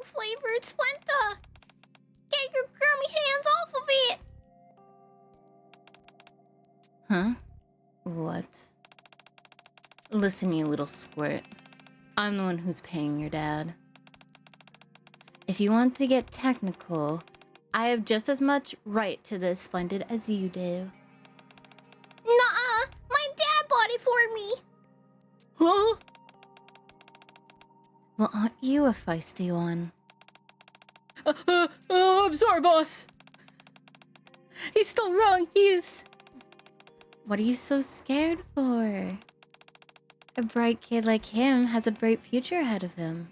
apple-flavored Splenda! Get your grummy hands off of it! Huh? What? Listen, you little squirt. I'm the one who's paying your dad. If you want to get technical, I have just as much right to this Splendid as you do. Nuh-uh! My dad bought it for me! Huh? Well, aren't you a feisty one? I'm sorry, boss. He's still wrong. He is. What are you so scared for? A bright kid like him has a bright future ahead of him.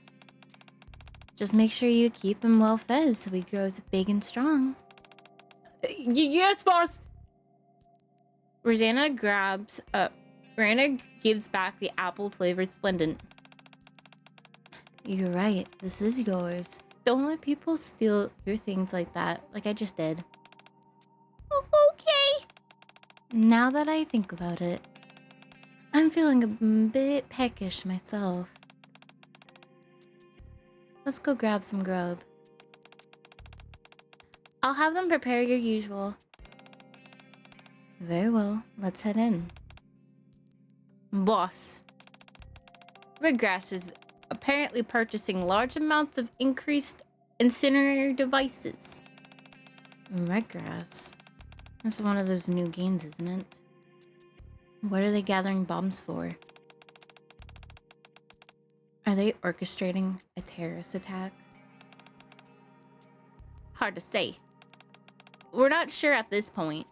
Just make sure you keep him well fed so he grows big and strong. Yes, boss. Miranda gives back the apple-flavored Splendid. You're right, this is yours. Don't let people steal your things like that, like I just did. Okay. Now that I think about it, I'm feeling a bit peckish myself. Let's go grab some grub. I'll have them prepare your usual. Very well, let's head in. Boss. Redgrass is apparently purchasing large amounts of increased incinerator devices. Redgrass? That's one of those new games, isn't it? What are they gathering bombs for? Are they orchestrating a terrorist attack? Hard to say. We're not sure at this point.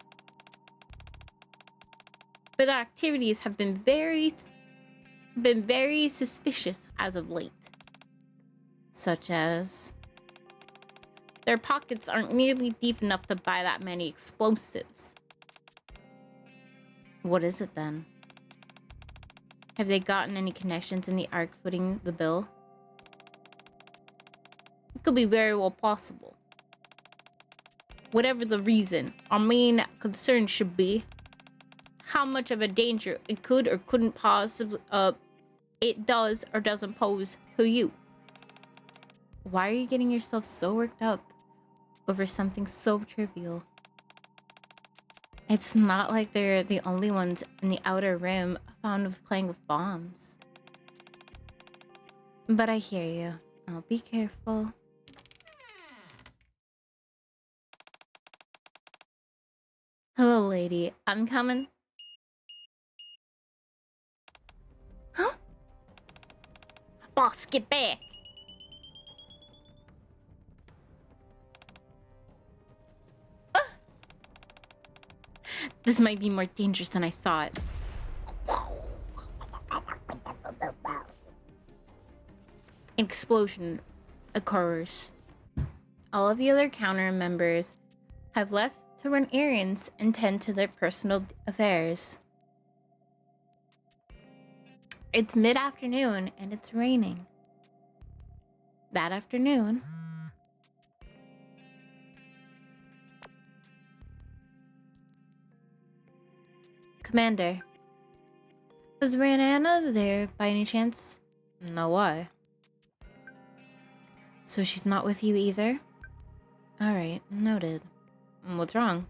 But their activities have been very suspicious as of late. Such as their pockets aren't nearly deep enough to buy that many explosives. What is it then? Have they gotten any connections in the arc footing the bill? It could be very well possible. Whatever the reason, our main concern should be how much of a danger it could or couldn't possibly it does or doesn't pose to you. Why are you getting yourself so worked up over something so trivial? It's not like they're the only ones in the Outer Rim fond of playing with bombs. But I hear you. I'll be careful. Hello, lady. I'm coming. Huh? Boss, get back! This might be more dangerous than I thought. An explosion occurs. All of the other counter members have left to run errands and tend to their personal affairs. It's mid-afternoon and it's raining. That afternoon, Commander, was Rihanna there by any chance? No, why? So she's not with you either? Alright, noted. What's wrong?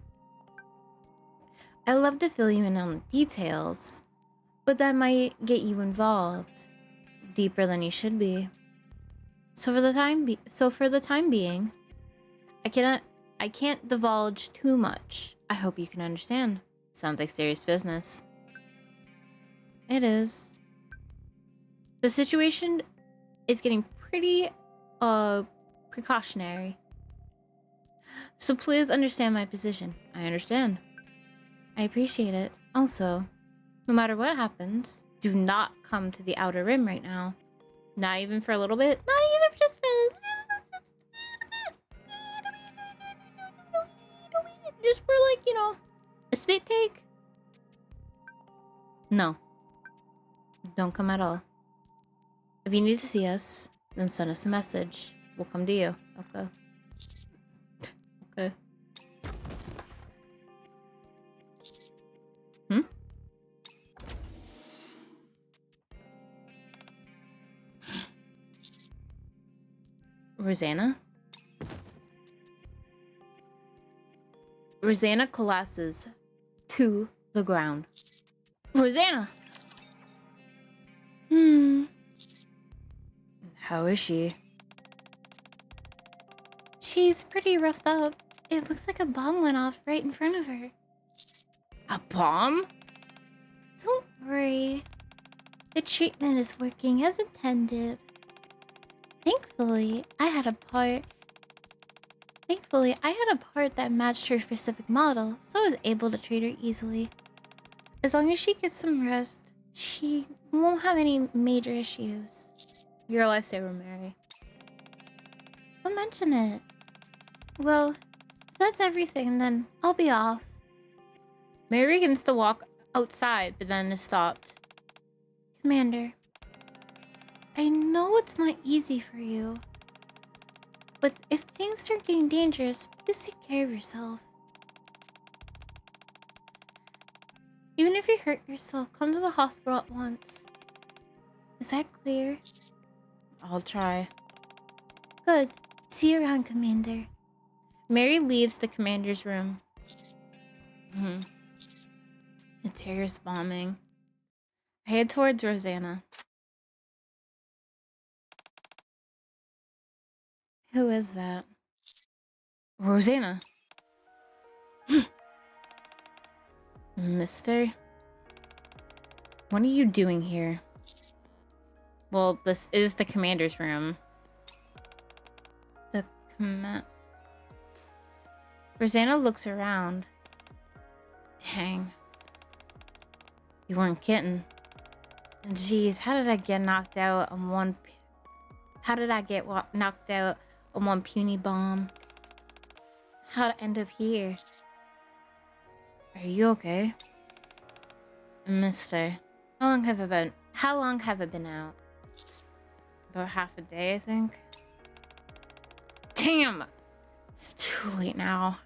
I'd love to fill you in on the details, but that might get you involved deeper than you should be. So for the time being, I can't divulge too much. I hope you can understand. Sounds like serious business. It is. The situation is getting pretty precautionary. So please understand my position. I understand. I appreciate it. Also, no matter what happens, do not come to the Outer Rim right now. Not even for a little bit. Not even just for a little bit. Just for like, you know, a spit take. No. Don't come at all. If you need to see us, then send us a message. We'll come to you. Okay. Okay. Hmm? Rosanna? Rosanna collapses to the ground. Rosanna! How is she? She's pretty roughed up. It looks like a bomb went off right in front of her. A bomb? Don't worry. The treatment is working as intended. Thankfully, I had a part that matched her specific model, so I was able to treat her easily. As long as she gets some rest, she won't have any major issues. You're a lifesaver, Mary. Don't mention it. Well, if that's everything, then I'll be off. Mary begins to walk outside, but then is stopped. Commander, I know it's not easy for you, but if things start getting dangerous, please take care of yourself. Even if you hurt yourself, come to the hospital at once. Is that clear? I'll try. Good. See you around, Commander. Mary leaves the commander's room. The terrorist bombing. I head towards Rosanna. Who is that? Rosanna. Mister? What are you doing here? Well, this is the commander's room. Rosanna looks around. Dang. You weren't kidding. Jeez, how did I get knocked out on one... How did I get knocked out on one puny bomb? How'd I end up here? Are you okay? Mister, how long have I been out? About half a day, I think. Damn! It's too late now.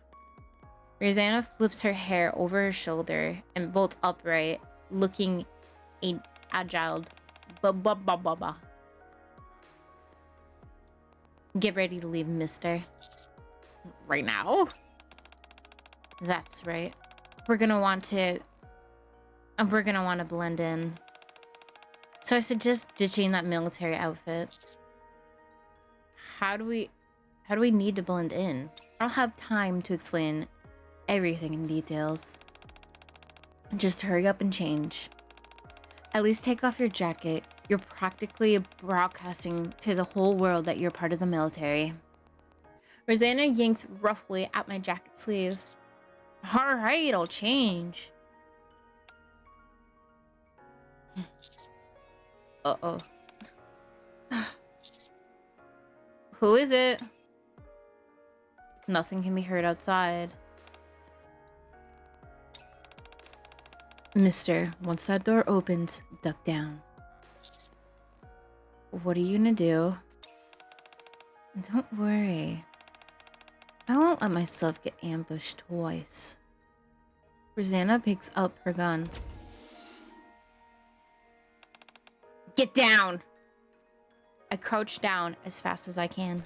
Rosanna flips her hair over her shoulder and bolts upright, looking agile. Get ready to leave, mister. Right now? That's right. We're gonna want to blend in. So I suggest ditching that military outfit. How do we need to blend in? I don't have time to explain everything in details. Just hurry up and change. At least take off your jacket. You're practically broadcasting to the whole world that you're part of the military. Rosanna yanks roughly at my jacket sleeve. Alright, I'll change. Uh-oh. Who is it? Nothing can be heard outside. Mister, once that door opens, duck down. What are you gonna do? Don't worry. I won't let myself get ambushed twice. Rosanna picks up her gun. Get down! I crouch down as fast as I can.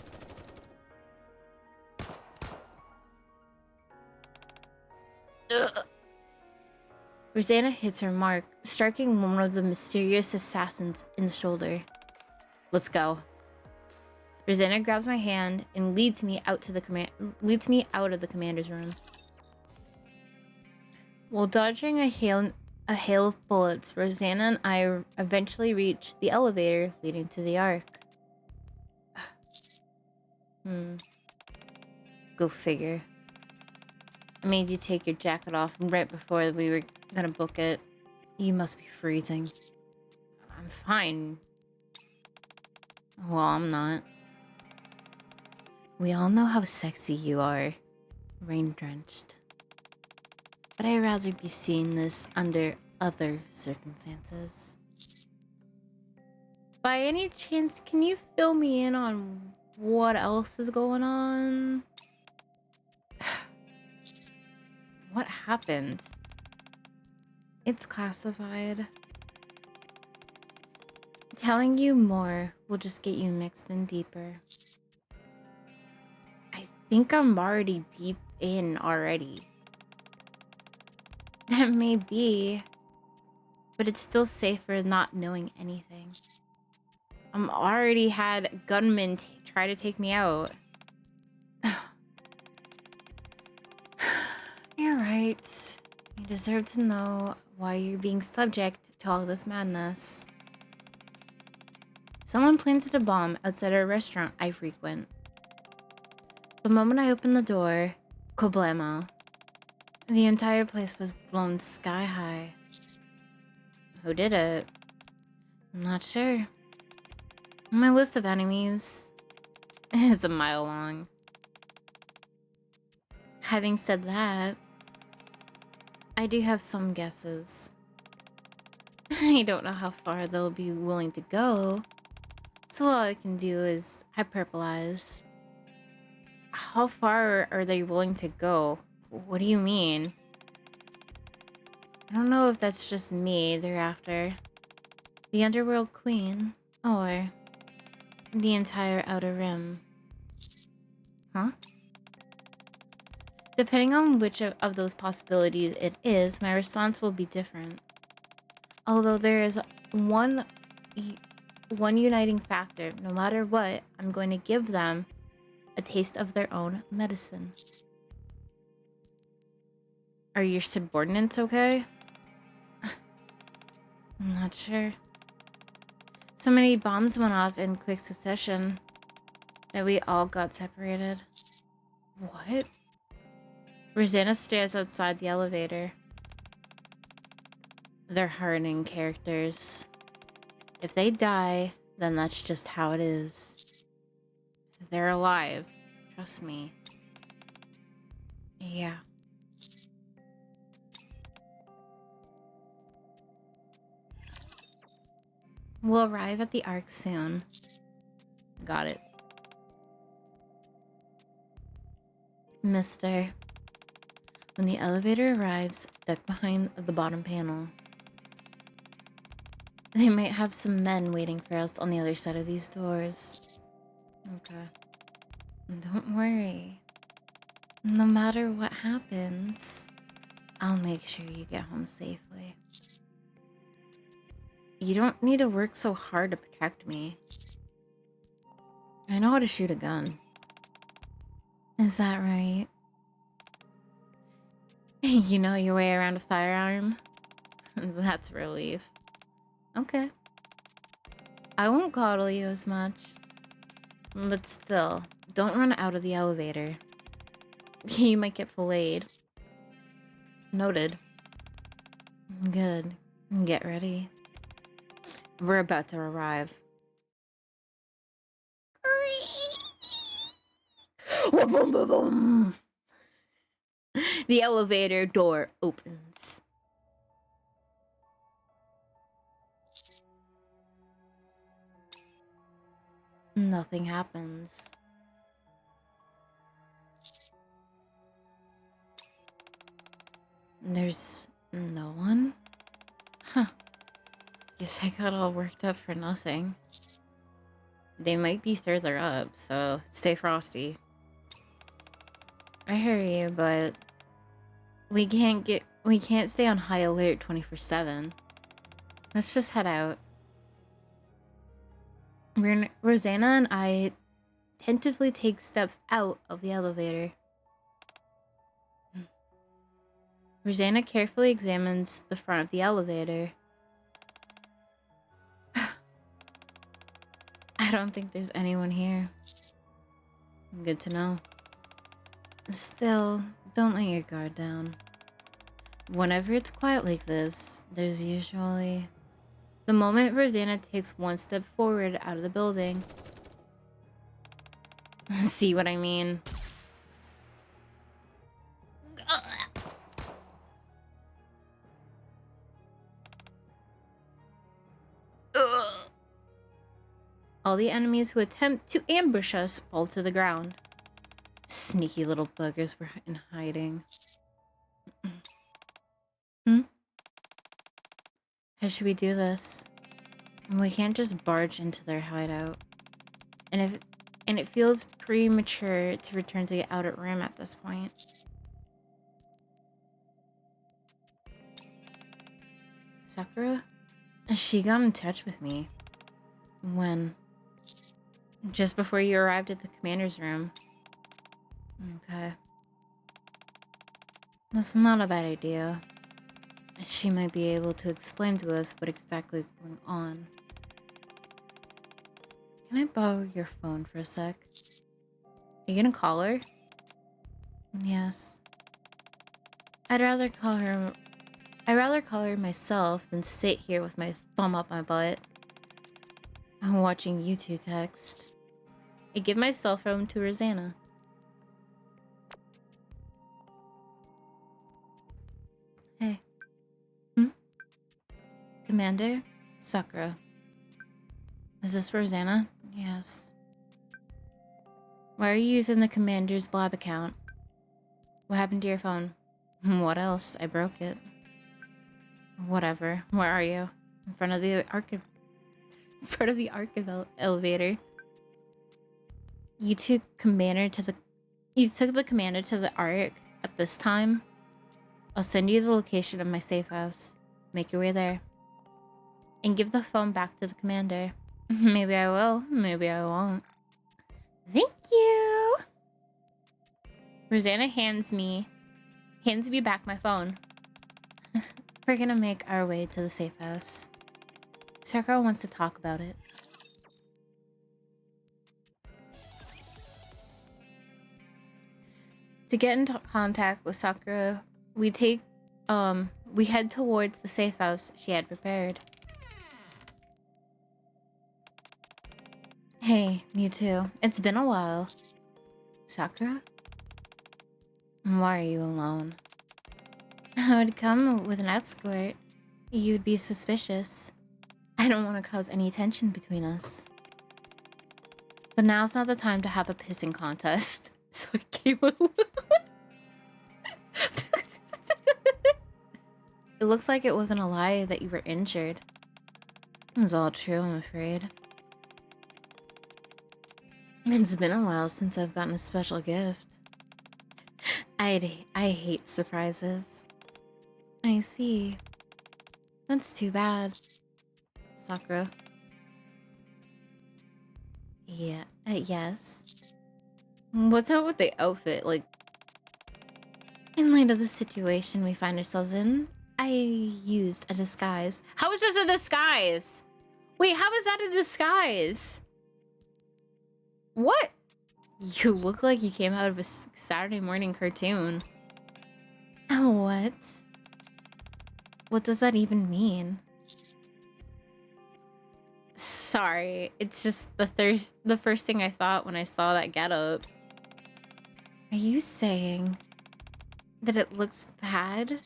Ugh. Rosanna hits her mark, striking one of the mysterious assassins in the shoulder. Let's go. Rosanna grabs my hand and leads me out of the commander's room. While dodging a hail of bullets, Rosanna and I eventually reach the elevator leading to the Ark. Go figure. I made you take your jacket off right before we were gonna book it. You must be freezing. I'm fine. Well, I'm not. We all know how sexy you are, rain-drenched. But I'd rather be seeing this under other circumstances. By any chance, can you fill me in on what else is going on? What happened? It's classified. Telling you more will just get you mixed in deeper. think I'm already deep in already. That may be, but it's still safer not knowing anything. I'm already had gunmen try to take me out. You're right. You deserve to know why you're being subject to all this madness. Someone planted a bomb outside a restaurant I frequent. The moment I opened the door, kablamo. The entire place was blown sky high. Who did it? I'm not sure. My list of enemies is a mile long. Having said that, I do have some guesses. I don't know how far they'll be willing to go, so all I can do is hyperbolize. How far are they willing to go? What do you mean? I don't know if that's just me they're after. The Underworld Queen, or the entire Outer Rim. Huh? Depending on which of those possibilities it is, my response will be different. Although there is one uniting factor, no matter what, I'm going to give them a taste of their own medicine. Are your subordinates okay? I'm not sure. So many bombs went off in quick succession that we all got separated. What? Rosanna stares outside the elevator. They're hardening characters. If they die, then that's just how it is. If they're alive, trust me. Yeah. We'll arrive at the Ark soon. Got it. Mister. When the elevator arrives, duck behind the bottom panel. They might have some men waiting for us on the other side of these doors. Okay. Don't worry. No matter what happens, I'll make sure you get home safely. You don't need to work so hard to protect me. I know how to shoot a gun. Is that right? You know your way around a firearm? That's a relief. Okay. I won't coddle you as much. But still, don't run out of the elevator. You might get filleted. Noted. Good. Get ready. We're about to arrive. Boom, boom, boom. The elevator door opens. Nothing happens. There's no one? Huh. Guess I got all worked up for nothing. They might be further up, so stay frosty. I hear you, but we can't stay on high alert 24/7. Let's just head out. Rosanna and I tentatively take steps out of the elevator. Rosanna carefully examines the front of the elevator. I don't think there's anyone here. Good to know. Still, don't let your guard down. Whenever it's quiet like this, there's usually... The moment Rosanna takes one step forward out of the building. See what I mean? All the enemies who attempt to ambush us fall to the ground. Sneaky little buggers were in hiding. How should we do this? We can't just barge into their hideout. And and it feels premature to return to the outer rim at this point. Sakura? She got in touch with me. When? Just before you arrived at the commander's room. Okay. That's not a bad idea. She might be able to explain to us what exactly is going on. Can I borrow your phone for a sec? Are you gonna call her? Yes. I'd rather call her myself than sit here with my thumb up my butt. I'm watching you two text. I give my cell phone to Rosanna. Hey. Commander? Sakura. Is this Rosanna? Yes. Why are you using the commander's blab account? What happened to your phone? What else? I broke it. Whatever. Where are you? In front of the elevator. You took the commander to the Ark at this time? I'll send you the location of my safe house. Make your way there. And give the phone back to the commander. Maybe I will, maybe I won't. Thank you! Rosanna hands me back my phone. We're gonna make our way to the safe house. Sakura wants to talk about it. To get into contact with Sakura, we head towards the safe house she had prepared. Hey, you too. It's been a while. Sakura? Why are you alone? I would come with an escort. You'd be suspicious. I don't want to cause any tension between us. But now's not the time to have a pissing contest. So I came alone. It looks like it wasn't a lie that you were injured. It's all true, I'm afraid. It's been a while since I've gotten a special gift. I hate surprises. I see. That's too bad. Sakura. Yeah, yes. What's up with the outfit? Like, in light of the situation we find ourselves in, I used a disguise. How is this a disguise? Wait, how is that a disguise? What? You look like you came out of a Saturday morning cartoon. What? What does that even mean? Sorry, it's just the first thing I thought when I saw that getup. Are you saying that it looks bad?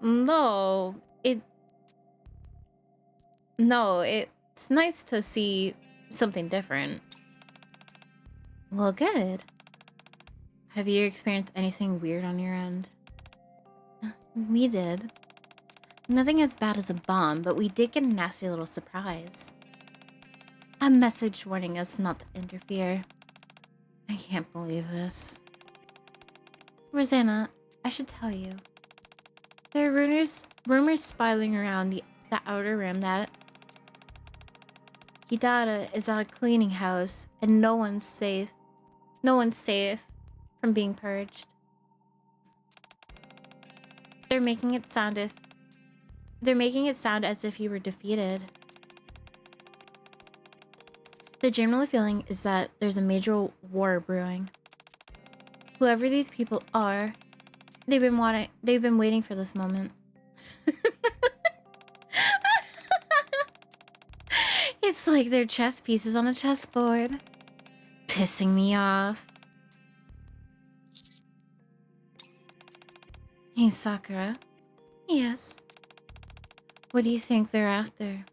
No, it's nice to see something different. Well, good. Have you experienced anything weird on your end? We did. Nothing as bad as a bomb, but we did get a nasty little surprise. A message warning us not to interfere. I can't believe this. Rosanna, I should tell you. There are rumors spiraling around the outer rim that Hidata is at a cleaning house and no one's safe from being purged. They're making it sound as if you were defeated. The general feeling is that there's a major war brewing. Whoever these people are, they've been waiting for this moment. It's like they're chess pieces on a chessboard. Pissing me off. Hey, Sakura. Yes. What do you think they're after?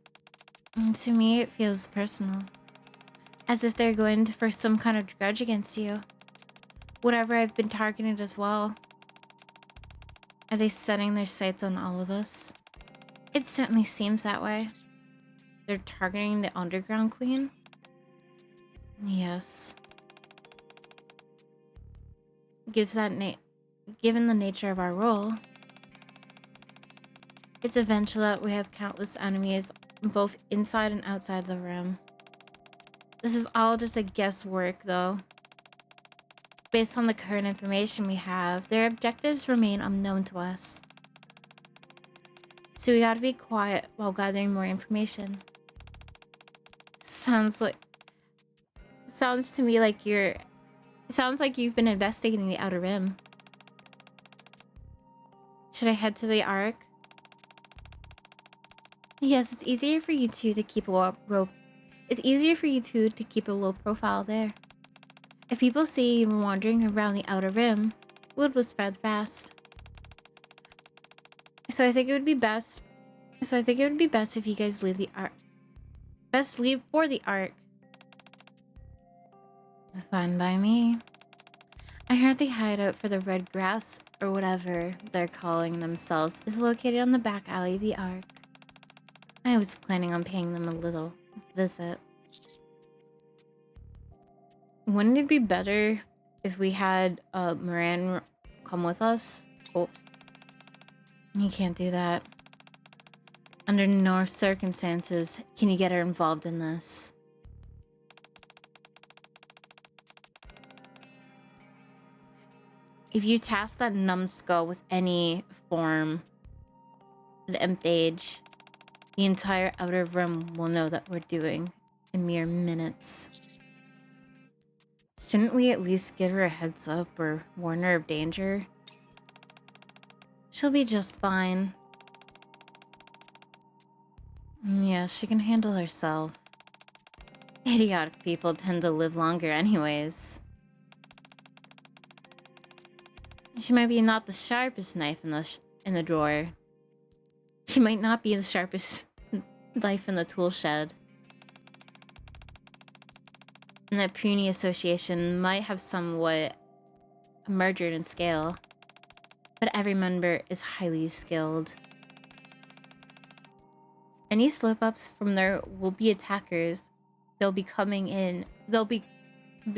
To me, it feels personal. As if they're going for some kind of grudge against you. Whatever, I've been targeted as well. Are they setting their sights on all of us? It certainly seems that way. They're targeting the Underground Queen? Yes. Given the nature of our role, it's eventual that we have countless enemies both inside and outside the rim. This is all just a guesswork, though. Based on the current information we have, their objectives remain unknown to us. So we gotta be quiet while gathering more information. Sounds to me like sounds like you've been investigating the Outer Rim. Should I head to the Ark? Yes, it's easier for you two to keep a low profile there. If people see you wandering around the Outer Rim, word will spread fast. So I think it would be best if you guys leave the Ark. Best leave for the Ark. Fine by me. I heard the hideout for the red grass, or whatever they're calling themselves, is located on the back alley of the Ark. I was planning on paying them a little visit. Wouldn't it be better if we had Moran come with us? Oops. You can't do that. Under no circumstances can you get her involved in this. If you task that numbskull with any form at Mth age, the entire Outer Rim will know that we're doing in mere minutes. Shouldn't we at least give her a heads up or warn her of danger? She'll be just fine. Yeah, she can handle herself. Idiotic people tend to live longer anyways. She might be not the sharpest knife in the drawer. She might not be the sharpest knife in the tool shed. And that puny association might have somewhat merged in scale. But every member is highly skilled. Any slip-ups from there will be attackers. They'll be coming in. They'll be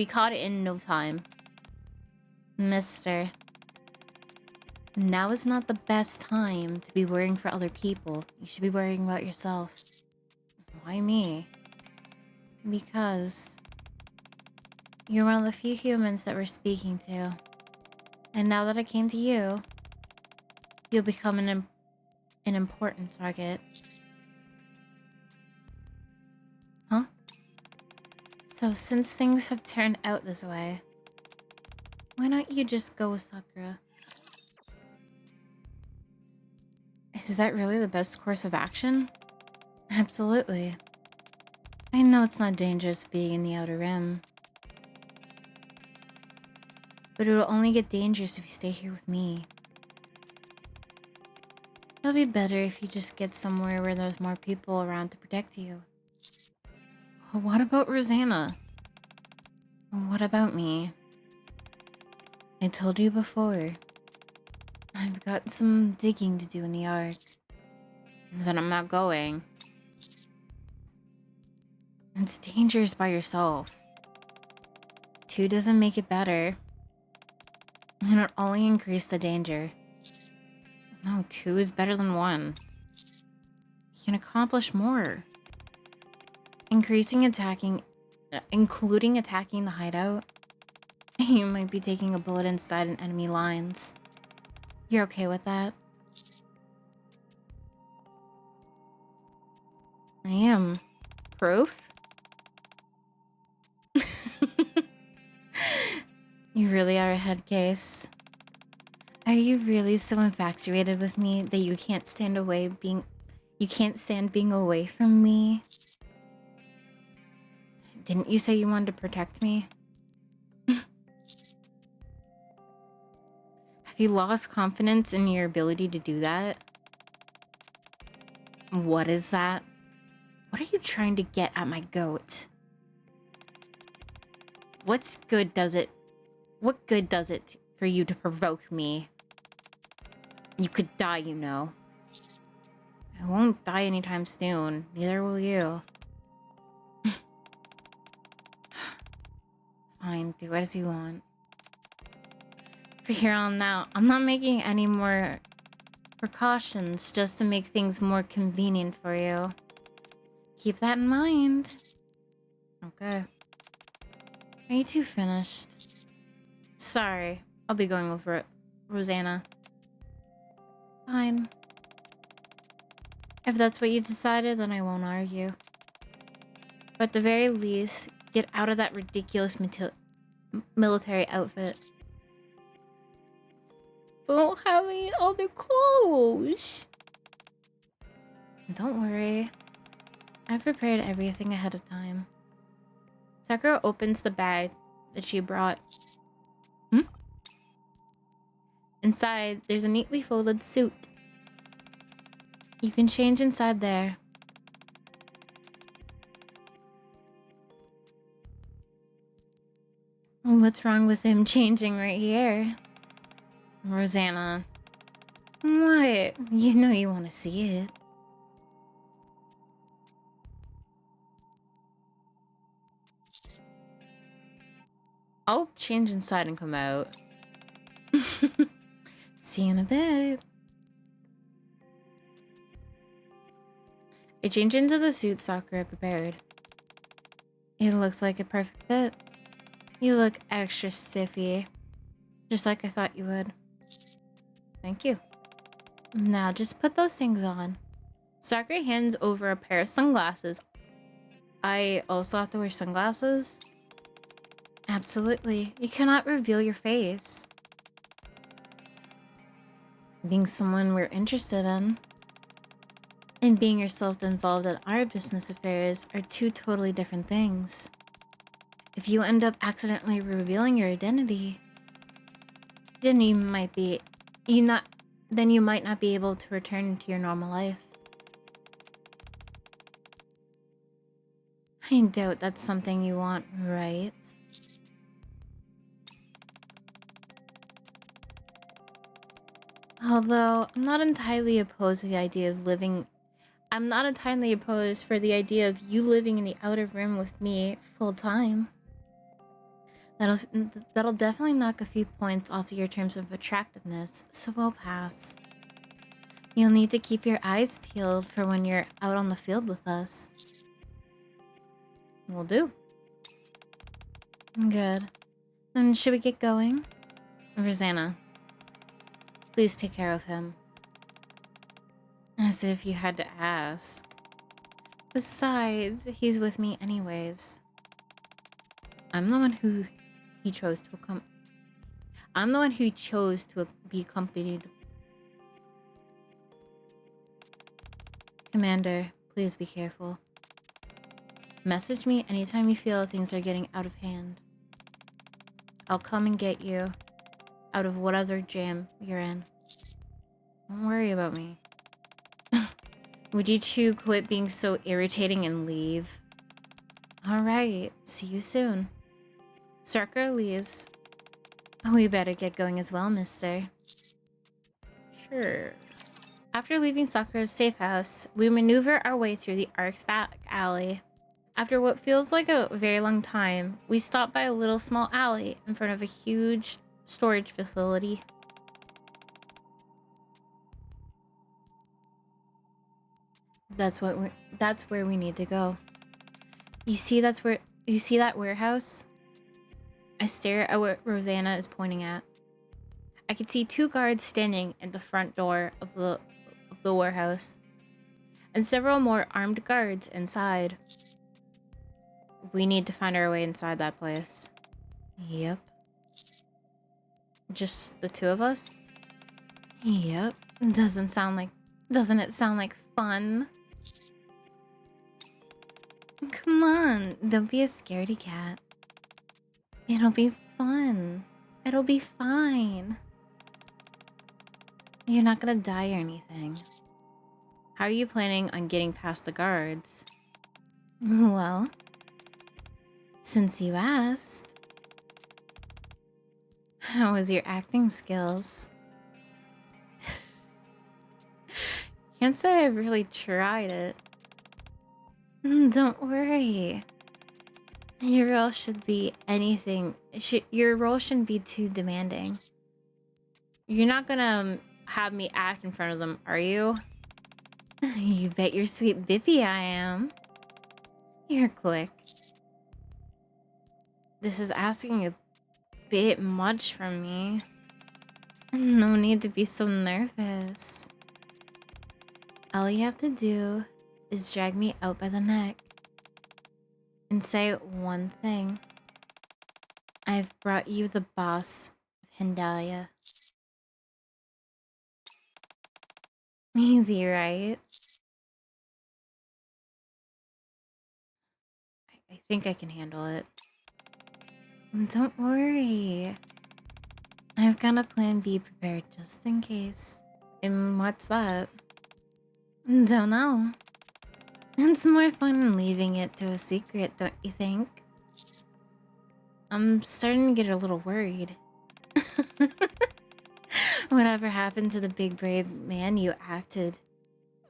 caught in no time. Mister, now is not the best time to be worrying for other people. You should be worrying about yourself. Why me? Because you're one of the few humans that we're speaking to. And now that I came to you, you'll become an important target. Huh? So since things have turned out this way, why don't you just go with Sakura? Is that really the best course of action? Absolutely. I know it's not dangerous being in the Outer Rim. But it'll only get dangerous if you stay here with me. It'll be better if you just get somewhere where there's more people around to protect you. What about Rosanna? What about me? I told you before. I've got some digging to do in the Ark. Then I'm not going. It's dangerous by yourself. 2 doesn't make it better. And it only increase the danger. No, 2 is better than 1. You can accomplish more. Including attacking the hideout. You might be taking a bullet inside an enemy lines. You're okay with that? I am. Proof? You really are a head case. Are you really so infatuated with me that you can't stand being away from me? Didn't you say you wanted to protect me? Have you lost confidence in your ability to do that? What is that? What are you trying to get at my goat? What good does it for you to provoke me? You could die, you know. I won't die anytime soon. Neither will you. Fine, do as you want. From here on out, I'm not making any more precautions just to make things more convenient for you. Keep that in mind. Okay. Are you two finished? Sorry, I'll be going over it, Rosanna. Fine. If that's what you decided, then I won't argue. But at the very least, get out of that ridiculous military outfit. We don't have any other clothes. Don't worry. I've prepared everything ahead of time. Sakura opens the bag that she brought. Inside, there's a neatly folded suit. You can change inside there. What's wrong with him changing right here? Rosanna. What? You know you want to see it. I'll change inside and come out. See you in a bit. I change into the suit Sakura prepared. It looks like a perfect fit. You look extra stiffy. Just like I thought you would. Thank you. Now just put those things on. Sakura hands over a pair of sunglasses. I also have to wear sunglasses? Absolutely. You cannot reveal your face. Being someone we're interested in and being yourself involved in our business affairs are two totally different things. If you end up accidentally revealing your identity, then you might not be able to return to your normal life. I doubt that's something you want, right? Although, I'm not entirely opposed for the idea of you living in the outer room with me full time. That'll definitely knock a few points off your terms of attractiveness, so we'll pass. You'll need to keep your eyes peeled for when you're out on the field with us. Will do. Good. Then should we get going? Rosanna, please take care of him. As if you had to ask. Besides, he's with me anyways. I'm the one who chose to be accompanied. Commander, please be careful. Message me anytime you feel things are getting out of hand. I'll come and get you out of whatever jam you're in. Don't worry about me. Would you two quit being so irritating and leave? Alright, see you soon. Sakura leaves. We better get going as well, mister. Sure. After leaving Sakura's safe house, we maneuver our way through the Ark's back alley. After what feels like a very long time, we stop by a little small alley in front of a huge storage facility. That's where we need to go. You see that warehouse? I stare at what Rosanna is pointing at. I can see two guards standing at the front door of the warehouse, and several more armed guards inside. We need to find our way inside that place. Yep. Just the two of us? Yep. Doesn't it sound like fun? Come on, don't be a scaredy cat. It'll be fun. It'll be fine. You're not gonna die or anything. How are you planning on getting past the guards? Well, since you asked. How was your acting skills? Can't say I've really tried it. Don't worry. Your role should be anything. Your role shouldn't be too demanding. You're not gonna have me act in front of them, are you? You bet your sweet Bippy I am. You're quick. This is asking a bit much from me. No need to be so nervous. All you have to do is drag me out by the neck and say one thing. I've brought you the boss of Hindalia. Easy, right? I think I can handle it. Don't worry. I've got a plan B prepared just in case. And what's that? Don't know. It's more fun leaving it to a secret, don't you think? I'm starting to get a little worried. Whatever happened to the big brave man you acted?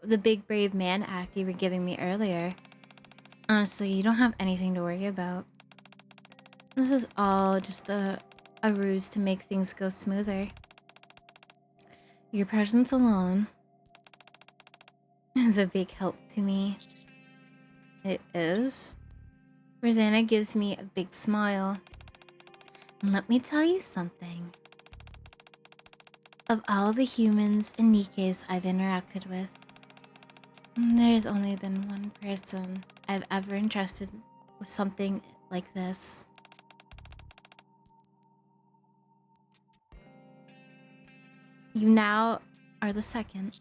The big brave man act you were giving me earlier? Honestly, you don't have anything to worry about. This is all just a ruse to make things go smoother. Your presence alone is a big help to me. It is? Rosanna gives me a big smile. And let me tell you something. Of all the humans and Nikkes I've interacted with, there's only been one person I've ever entrusted with something like this. You now are the second.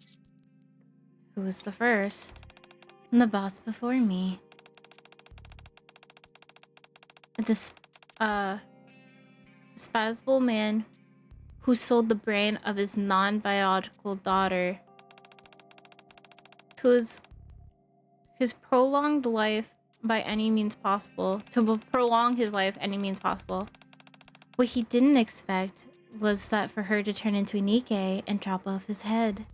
Who was the first? And the boss before me. A despisable man who sold the brain of his non-biological daughter to his prolonged life by any means possible. To prolong his life any means possible. What he didn't expect was that for her to turn into a Nikke and chop off his head.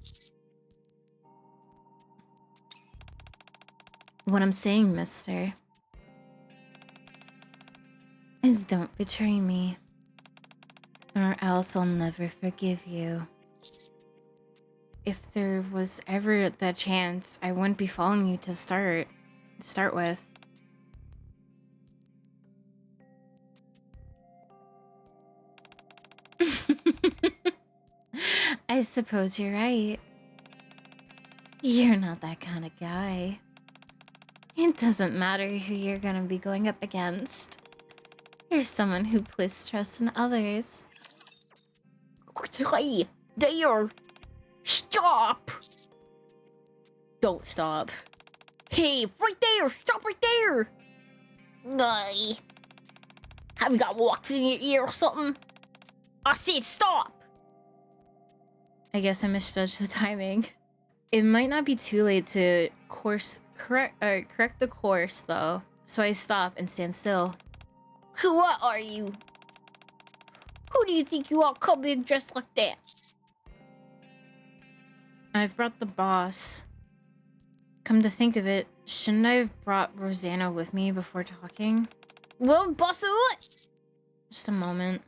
What I'm saying, mister, is don't betray me, or else I'll never forgive you. If there was ever that chance, I wouldn't be following you to start with. I suppose you're right. You're not that kind of guy. It doesn't matter who you're gonna be going up against. You're someone who places trust in others. Hey, there! Stop! Don't stop. Hey, right there! Stop right there! Guy. Have you got wax in your ear or something? I said stop! I guess I misjudged the timing. It might not be too late to correct the course, though. So I stop and stand still. What are you? Who do you think you are coming dressed like that? I've brought the boss. Come to think of it, shouldn't I have brought Rosanna with me before talking? Well, boss of what? Just a moment.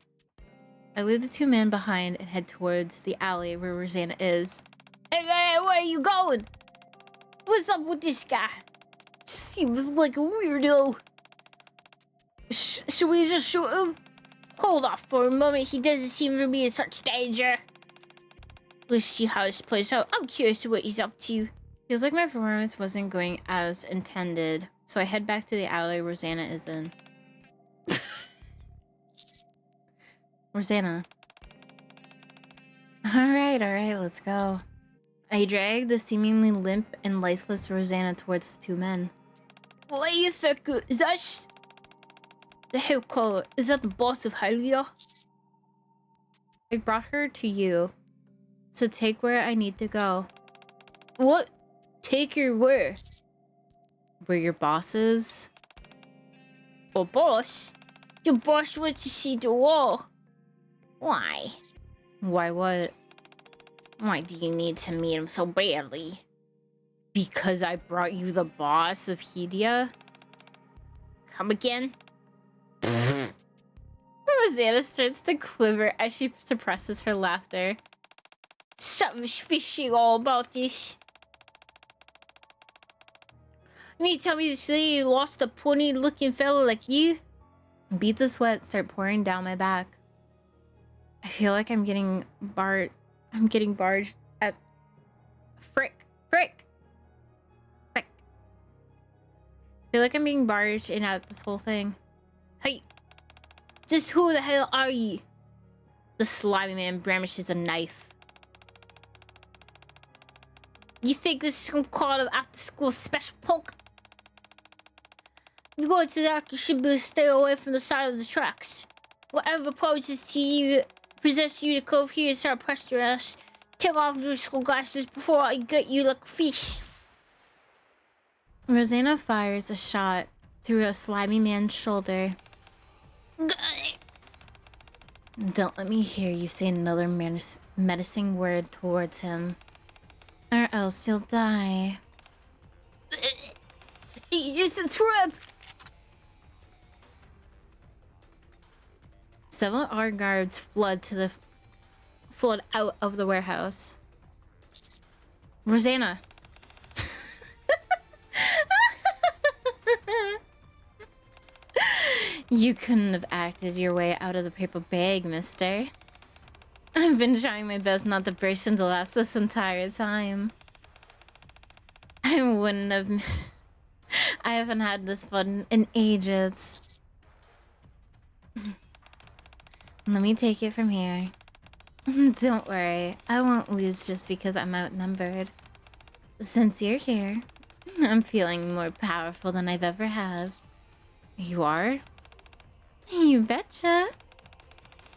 I leave the two men behind and head towards the alley where Rosanna is. Hey, where are you going? What's up with this guy? Seems like a weirdo. Should we just shoot him? Hold off for a moment, he doesn't seem to be in such danger. Let's see how this plays out. I'm curious what he's up to. Feels like my performance wasn't going as intended, so I head back to the alley Rosanna is in. Rosanna. Alright, let's go. I drag the seemingly limp and lifeless Rosanna towards the two men. Wait a second, is that the hair color? Is that the boss of Hylia? I brought her to you, so take where I need to go. What? Take her where? Where your boss is? Oh, boss? Your boss wants to see the wall. Why? Why what? Why do you need to meet him so badly? Because I brought you the boss of Hylia? Come again? Rosanna starts to quiver as she suppresses her laughter. Something's fishy all about this. You mean to tell me this lady lost a pony-looking fellow like you? Beads of sweat start pouring down my back. I feel like I'm getting barged at... Frick! I feel like I'm being barged in at this whole thing. Hey, just who the hell are you? The slimy man brandishes a knife. You think this is some kind of after-school special punk? You go to that, you should be stay away from the side of the tracks. Whatever poses to you, possess you to come over here and start pressing your ass. Take off your school glasses before I get you like a fish. Rosanna fires a shot through a slimy man's shoulder. Don't let me hear you say another menacing word towards him, or else you'll die. It's a trap! Several armed guards flood out of the warehouse. Rosanna! You couldn't have acted your way out of the paper bag, mister. I've been trying my best not to burst into laughs this entire time. I wouldn't have... I haven't had this fun in ages. Let me take it from here. Don't worry, I won't lose just because I'm outnumbered. Since you're here, I'm feeling more powerful than I've ever have. You are? You betcha.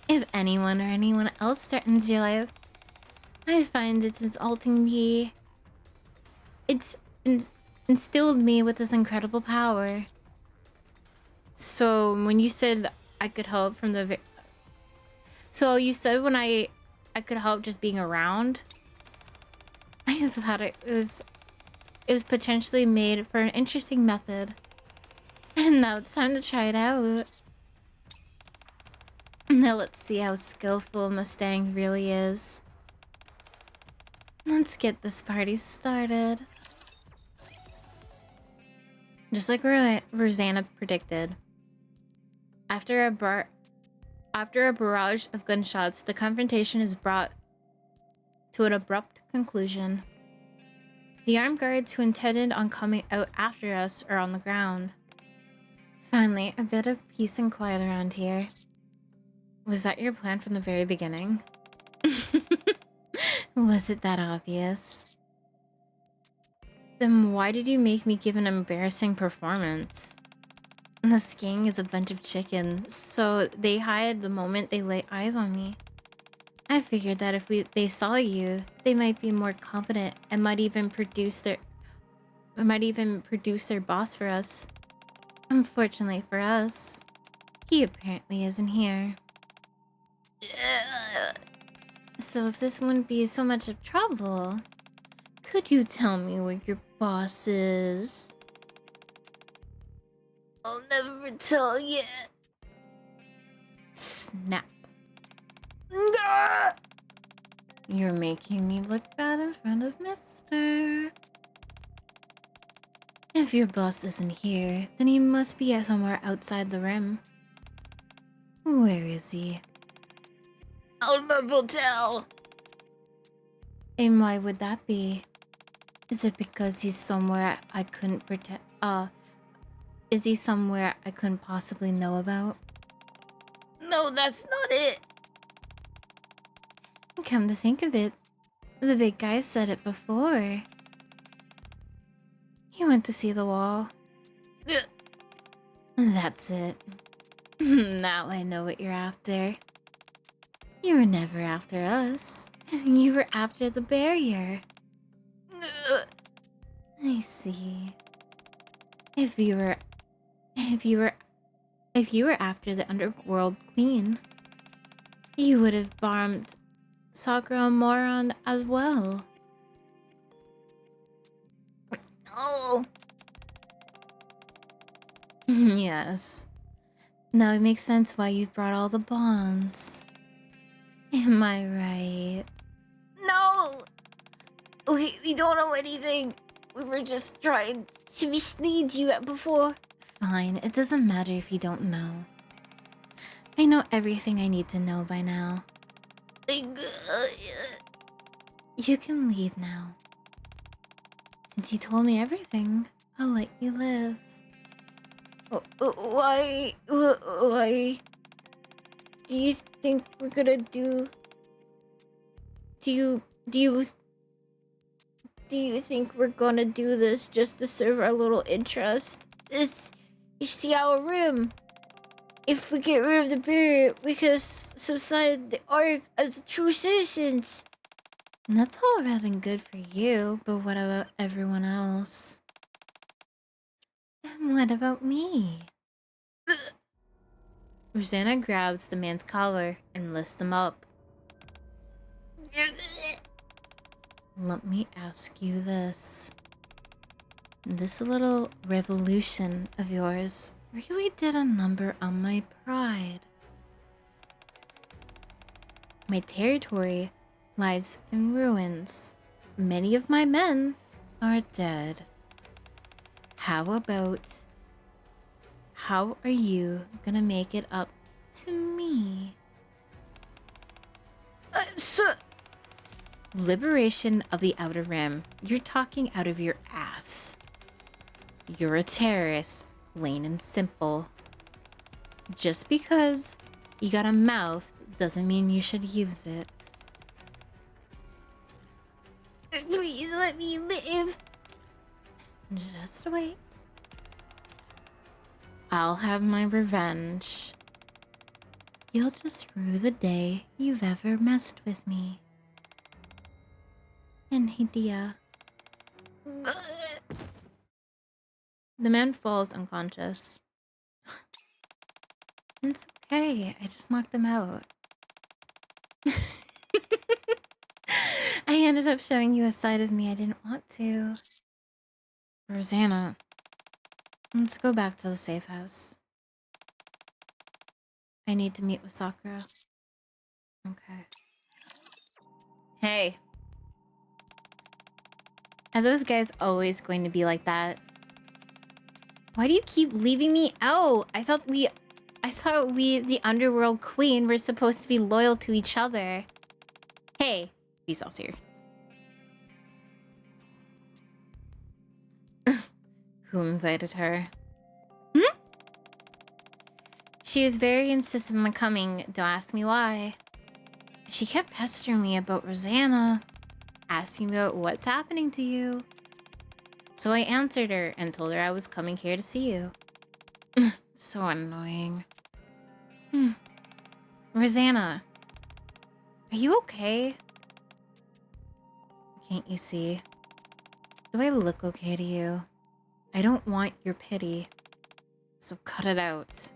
If anyone or anyone else threatens your life, I find it's insulting me. It's instilled me with this incredible power. So when you said I could help from the... So you said when I could help just being around? I thought it was potentially made for an interesting method. And now it's time to try it out. Now let's see how skillful Mustang really is. Let's get this party started. Just like Rosanna predicted. After a barrage of gunshots, the confrontation is brought to an abrupt conclusion. The armed guards who intended on coming out after us are on the ground. Finally, a bit of peace and quiet around here. Was that your plan from the very beginning? Was it that obvious? Then why did you make me give an embarrassing performance? This gang is a bunch of chickens, so they hide the moment they lay eyes on me. I figured that if they saw you, they might be more confident and might even produce their boss for us. Unfortunately for us, he apparently isn't here. So if this wouldn't be so much of trouble, could you tell me where your boss is? I'll never tell you. Snap. Gah! You're making me look bad in front of Mister. If your boss isn't here, then he must be somewhere outside the rim. Where is he? I'll never tell. And why would that be? Is it because he's somewhere I couldn't protect? Is he somewhere I couldn't possibly know about? No, that's not it. Come to think of it, the big guy said it before. He went to see the wall. Ugh. That's it. Now I know what you're after. You were never after us. You were after the barrier. Ugh. I see. If you were after the underworld queen, you would have bombed Sakura and Moron as well. Oh. Yes. Now it makes sense why you brought all the bombs. Am I right? No! We don't know anything. We were just trying to mislead you before. Fine, it doesn't matter if you don't know. I know everything I need to know by now. You can leave now. Since you told me everything, I'll let you live. Why? Why? Do you think we're gonna do? Do you think we're gonna do this just to serve our little interest? You see our room. If we get rid of the barrier, we can subside the arc as true citizens. And that's all well and good for you, but what about everyone else? And what about me? Rosanna grabs the man's collar and lifts him up. Let me ask you this. This little revolution of yours really did a number on my pride. My territory lies in ruins. Many of my men are dead. How are you gonna make it up to me? Sir. Liberation of the Outer Rim. You're talking out of your ass. You're a terrorist, plain and simple. Just because you got a mouth doesn't mean you should use it. Please let me live. Just wait. I'll have my revenge. You'll just rue the day you've ever messed with me. And Hidia. The man falls unconscious. It's okay, I just knocked him out. I ended up showing you a side of me I didn't want to. Rosanna, let's go back to the safe house. I need to meet with Sakura. Okay. Hey. Are those guys always going to be like that? Why do you keep leaving me out? I thought we, the underworld queen, were supposed to be loyal to each other. Hey, Vsauce here. Who invited her? Hmm? She was very insistent on coming. Don't ask me why. She kept pestering me about Rosanna, asking about what's happening to you. So I answered her and told her I was coming here to see you. So annoying. Rosanna, are you okay? Can't you see? Do I look okay to you? I don't want your pity. So cut it out.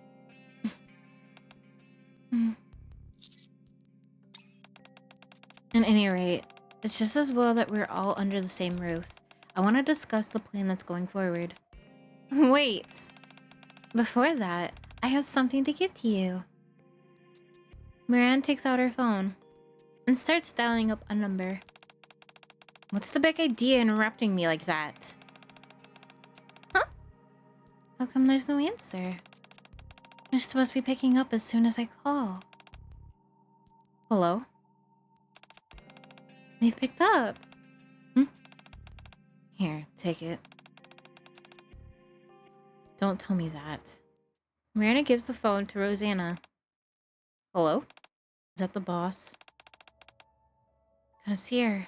At any rate, it's just as well that we're all under the same roof. I want to discuss the plan that's going forward. Wait! Before that, I have something to give to you. Miranda takes out her phone and starts dialing up a number. What's the big idea interrupting me like that? Huh? How come there's no answer? You're supposed to be picking up as soon as I call. Hello? They've picked up. Here, take it. Don't tell me that. Miranda gives the phone to Rosanna. Hello? Is that the boss? Can I see her?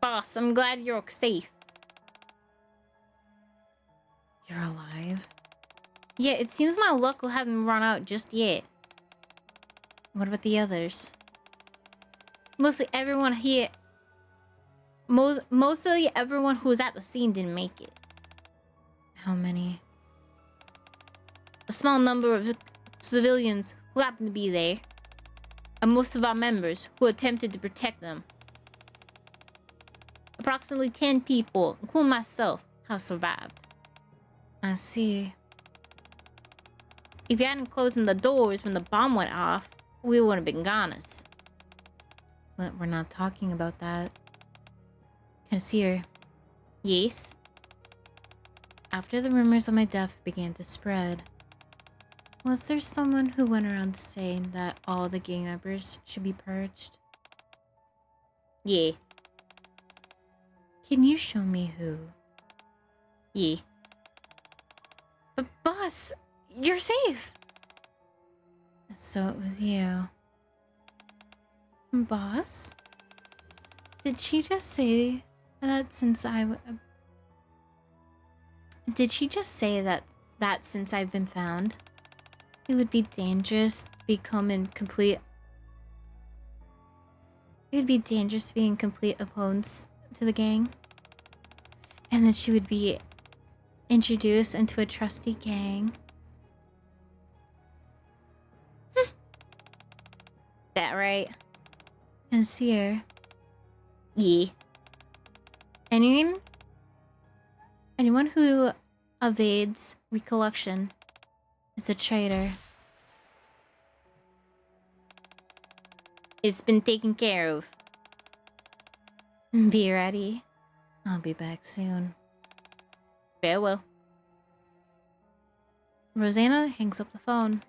Boss, I'm glad you're safe. You're alive? Yeah, it seems my luck hasn't run out just yet. What about the others? Mostly everyone here... Mostly everyone who was at the scene didn't make it. How many? A small number of civilians who happened to be there. And most of our members who attempted to protect them. Approximately 10 people, including myself, have survived. I see. If you hadn't closed the doors when the bomb went off, we would have been goners. But we're not talking about that. Consider. Yes? After the rumors of my death began to spread, was there someone who went around saying that all the gang members should be purged? Yeah. Can you show me who? Yeah. But boss, you're safe! So it was you. Boss? Did she just say that since Did she just say that since I've been found, it would be dangerous to become in complete... It would be dangerous to be in complete opponents to the gang? And then she would be introduced into a trusty gang? That right? And see her. Yeah. Anyone who evades recollection is a traitor. It's been taken care of. Be ready. I'll be back soon. Farewell. Rosanna hangs up the phone.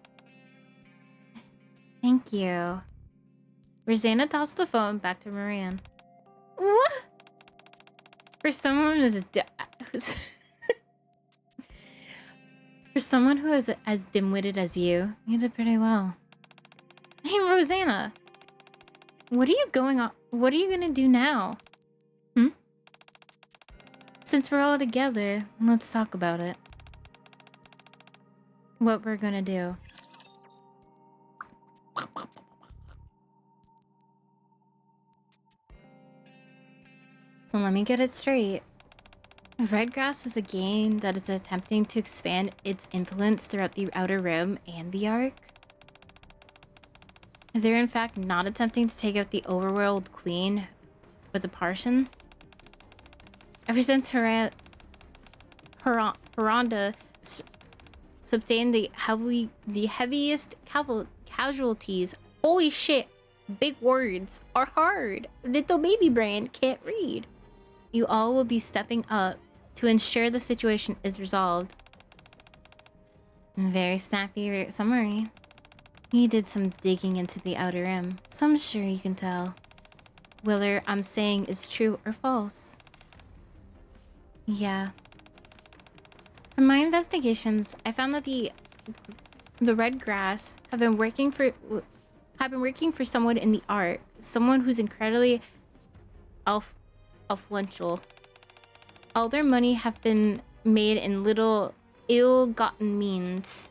Thank you. Rosanna tossed the phone back to Moran. What? For someone who's for someone who is as dim-witted as you did pretty well. Hey, Rosanna. What are you gonna do now? Since we're all together, let's talk about it. What we're gonna do. So let me get it straight. Redgrass is a gang that is attempting to expand its influence throughout the Outer Rim and the Ark. They're in fact not attempting to take out the overworld queen, but the Parson. Ever since Haronda sustained the heaviest casualties. Holy shit, big words are hard. Little baby brain can't read. You all will be stepping up to ensure the situation is resolved. Very snappy summary. You did some digging into the Outer Rim, so I'm sure you can tell whether I'm saying is true or false. Yeah. From my investigations, I found that the Red Grass have been working for someone in the Ark, someone who's incredibly influential. All their money have been made in little ill-gotten means.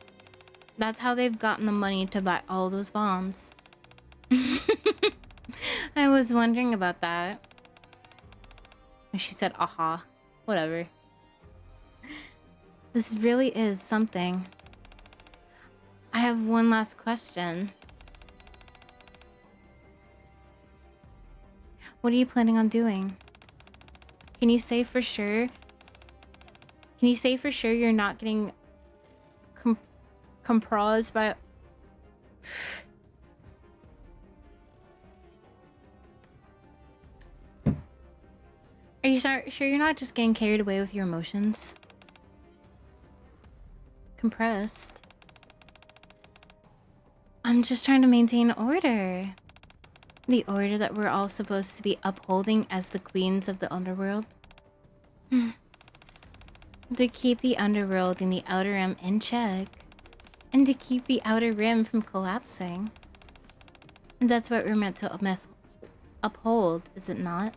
That's how they've gotten the money to buy all those bombs. I was wondering about that. She said, aha. Whatever. This really is something. I have one last question. What are you planning on doing? Can you say for sure? Can you say for sure you're not getting comprised by... Are you sure you're not just getting carried away with your emotions? Compressed. I'm just trying to maintain order. The order that we're all supposed to be upholding as the queens of the underworld. To keep the underworld and the Outer Rim in check. And to keep the Outer Rim from collapsing. And that's what we're meant to uphold, is it not?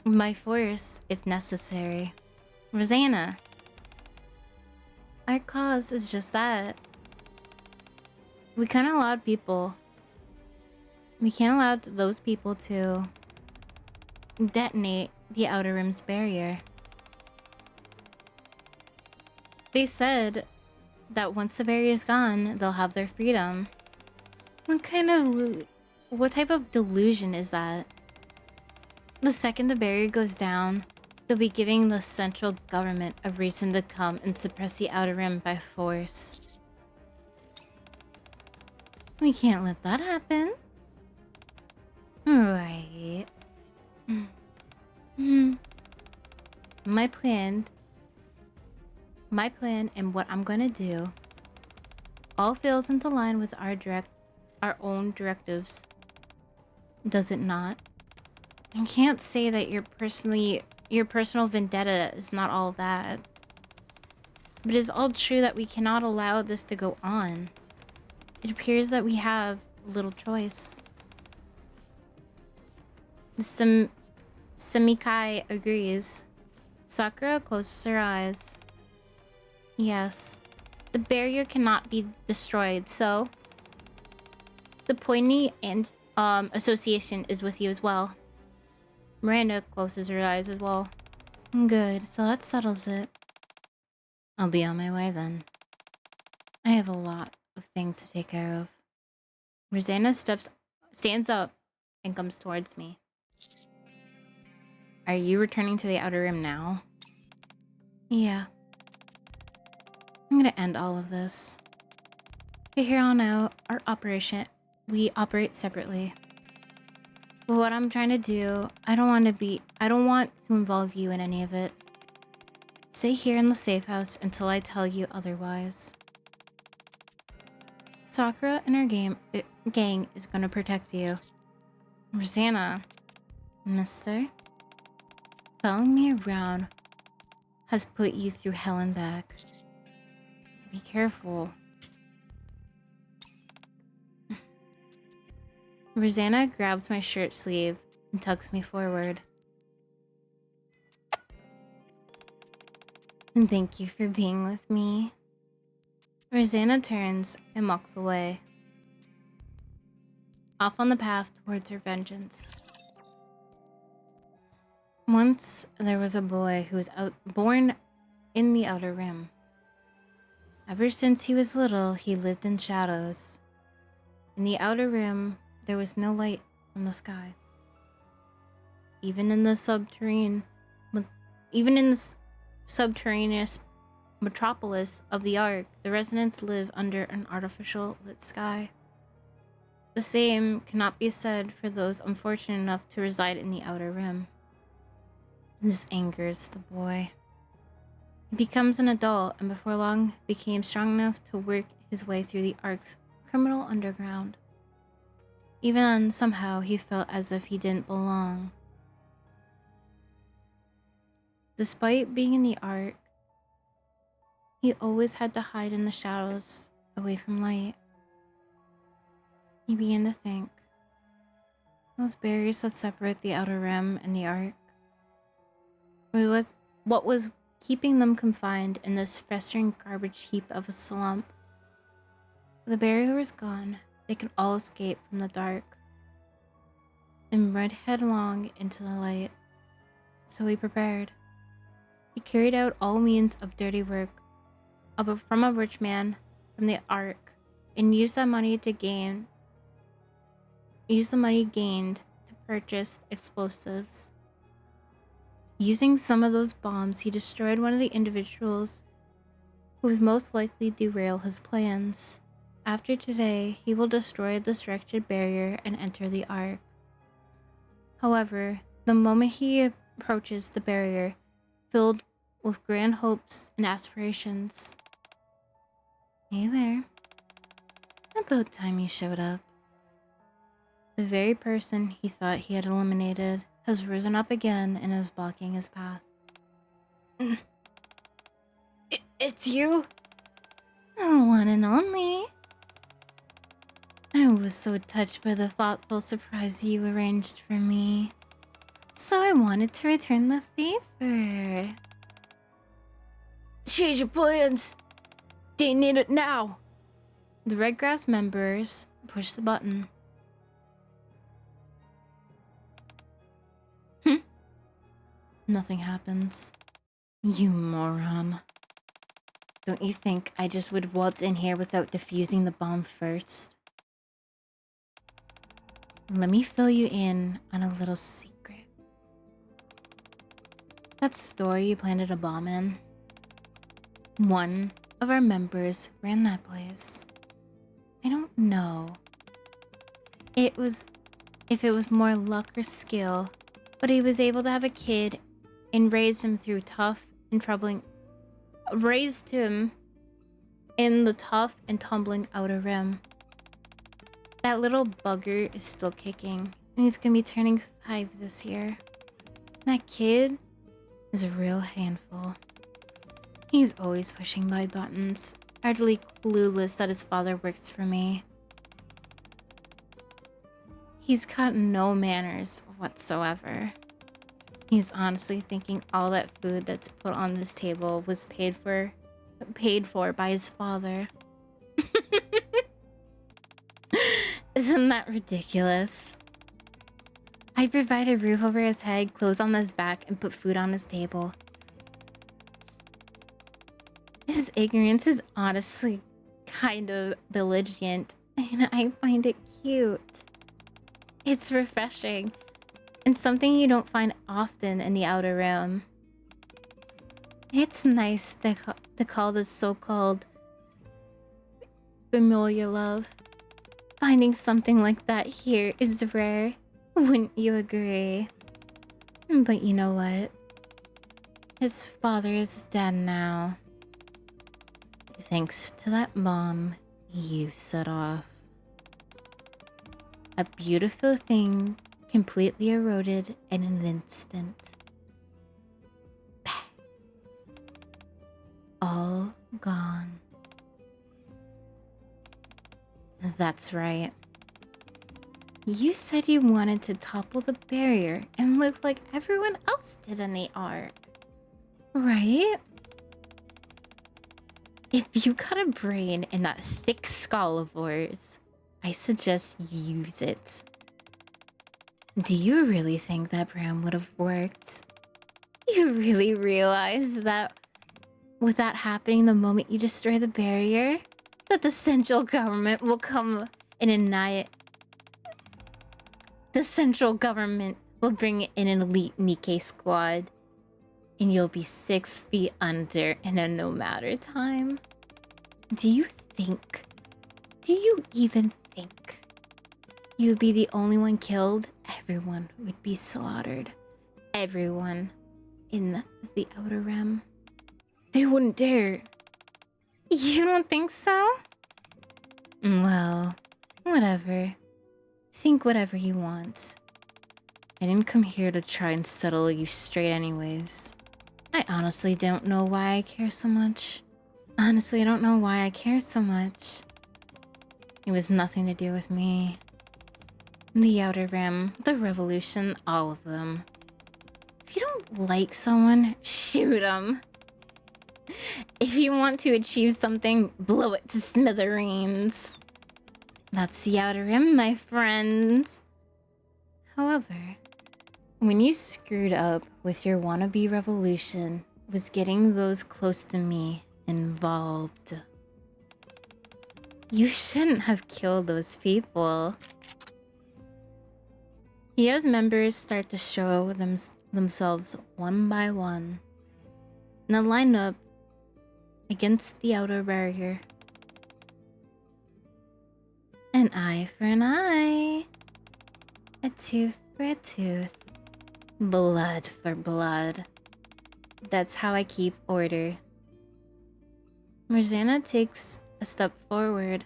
By force, if necessary. Rosanna. Our cause is just that. We can't allow those people to detonate the Outer Rim's barrier. They said that once the barrier is gone, they'll have their freedom. What type of delusion is that? The second the barrier goes down, they'll be giving the central government a reason to come and suppress the Outer Rim by force. We can't let that happen. Right. My plan and what I'm gonna do all falls into line with our own directives. Does it not? I can't say that your personal vendetta is not all that. But it is all true that we cannot allow this to go on. It appears that we have little choice. The Semikai agrees. Sakura closes her eyes. Yes, the barrier cannot be destroyed, so the Pointy and association is with you as well. Miranda closes her eyes as well. Good, so that settles it. I'll be on my way then. I have a lot of things to take care of. Rosanna stands up and comes towards me. Are you returning to the outer rim now? Yeah. I'm gonna end all of this. From here on out, we operate separately. But what I'm trying to do, I don't want to involve you in any of it. Stay here in the safe house until I tell you otherwise. Sakura and her gang is gonna protect you. Rosanna, mister, following me around has put you through hell and back. Be careful. Rosanna grabs my shirt sleeve and tugs me forward. And thank you for being with me. Rosanna turns and walks away, off on the path towards her vengeance. Once there was a boy who was born in the Outer Rim. Ever since he was little, he lived in shadows. In the Outer Rim, there was no light from the sky. Even in the subterraneous metropolis of the Ark, the residents live under an artificial lit sky. The same cannot be said for those unfortunate enough to reside in the Outer Rim. This angers the boy. He becomes an adult and before long became strong enough to work his way through the Ark's criminal underground. Even then, somehow, he felt as if he didn't belong. Despite being in the Ark, he always had to hide in the shadows, away from light. He began to think. Those barriers that separate the Outer Rim and the Ark. What was keeping them confined in this festering garbage heap of a slump. The barrier was gone. They could all escape from the dark and run headlong into the light. So he prepared. He carried out all means of dirty work from a rich man from the Ark and used the money gained to purchase explosives. Using some of those bombs, he destroyed one of the individuals who was most likely to derail his plans. After today, he will destroy this wretched barrier and enter the Ark. However, the moment he approaches the barrier, filled with grand hopes and aspirations. Hey there. About time you showed up. The very person he thought he had eliminated has risen up again and is blocking his path. It's you? The one and only. I was so touched by the thoughtful surprise you arranged for me. So I wanted to return the favor. Change your plans. They need it now. The Redgrass members push the button. Nothing happens. You moron. Don't you think I just would waltz in here without defusing the bomb first? Let me fill you in on a little secret. That store you planted a bomb in? One of our members ran that place. I don't know. If it was more luck or skill, but he was able to have a kid and raised him through raised him in the tough and tumbling outer rim. That little bugger is still kicking, and he's gonna be turning 5 this year. That kid is a real handful. He's always pushing my buttons, utterly clueless that his father works for me. He's got no manners whatsoever. He's honestly thinking all that food that's put on this table was paid for by his father. Isn't that ridiculous? I provide a roof over his head, clothes on his back, and put food on his table. His ignorance is honestly kind of belligerent, and I find it cute. It's refreshing, and something you don't find often in the outer rim. It's nice to call this so-called familiar love. Finding something like that here is rare, wouldn't you agree? But you know what? His father is dead now. Thanks to that bomb you set off. A beautiful thing completely eroded in an instant. All gone. That's right. You said you wanted to topple the barrier and look like everyone else did in the arc. Right? If you got a brain in that thick skull of yours, I suggest you use it. Do you really think that plan would have worked? You really realize that with that happening the moment you destroy the barrier, that the central government will come and annihilate. The central government will bring in an elite Nikkei squad, and you'll be 6 feet under in a no matter time. Do you even think you'd be the only one killed? Everyone would be slaughtered. Everyone in the outer rim. They wouldn't dare. You don't think so? Well, whatever. Think whatever you want. I didn't come here to try and settle you straight anyways. I honestly don't know why I care so much. Honestly, I don't know why I care so much. It was nothing to do with me. The Outer Rim, the Revolution, all of them. If you don't like someone, shoot them. If you want to achieve something, blow it to smithereens. That's the Outer Rim, my friends. However, when you screwed up with your wannabe revolution, was getting those close to me involved. You shouldn't have killed those people. Hio's members start to show themselves one by one in a lineup against the outer barrier. An eye for an eye, a tooth for a tooth, blood for blood. That's how I keep order. Rosanna takes a step forward.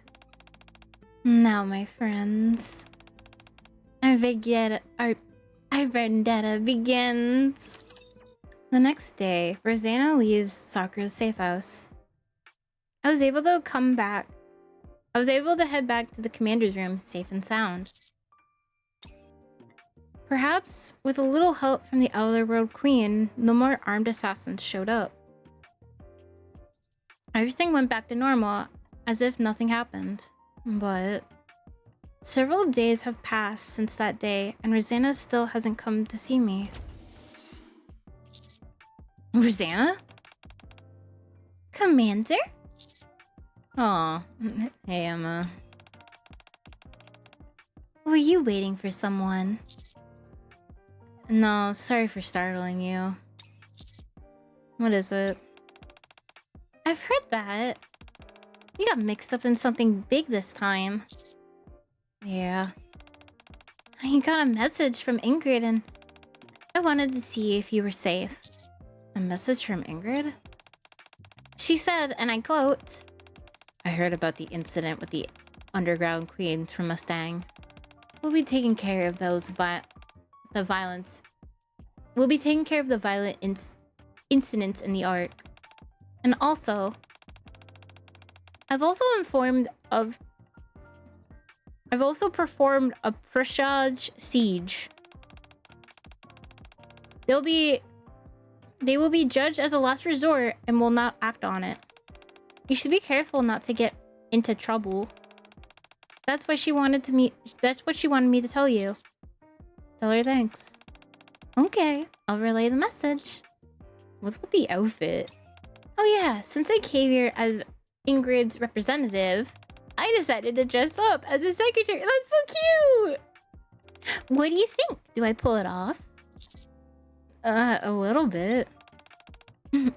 Now, my friends, our vendetta begins. The next day, Rosanna leaves Sakura's safe house. I was able to head back to the commander's room safe and sound. Perhaps with a little help from the Outer World Queen, no more armed assassins showed up. Everything went back to normal, as if nothing happened. But several days have passed since that day, and Rosanna still hasn't come to see me. Rosanna? Commander? Aw, hey Emma. Were you waiting for someone? No, sorry for startling you. What is it? I've heard that. You got mixed up in something big this time. Yeah. I got a message from Ingrid and I wanted to see if you were safe. A message from Ingrid? She said, and I quote, I heard about the incident with the underground queens from Mustang. We'll be taking care of those the violence. We'll be taking care of the violent incidents in the Ark. And also, I've also performed a presage siege. They will be judged as a last resort and will not act on it. You should be careful not to get into trouble. That's what she wanted me to tell you. Tell her thanks. Okay, I'll relay the message. What's with the outfit? Oh yeah, since I came here as Ingrid's representative, I decided to dress up as a secretary. That's so cute! What do you think? Do I pull it off? A little bit.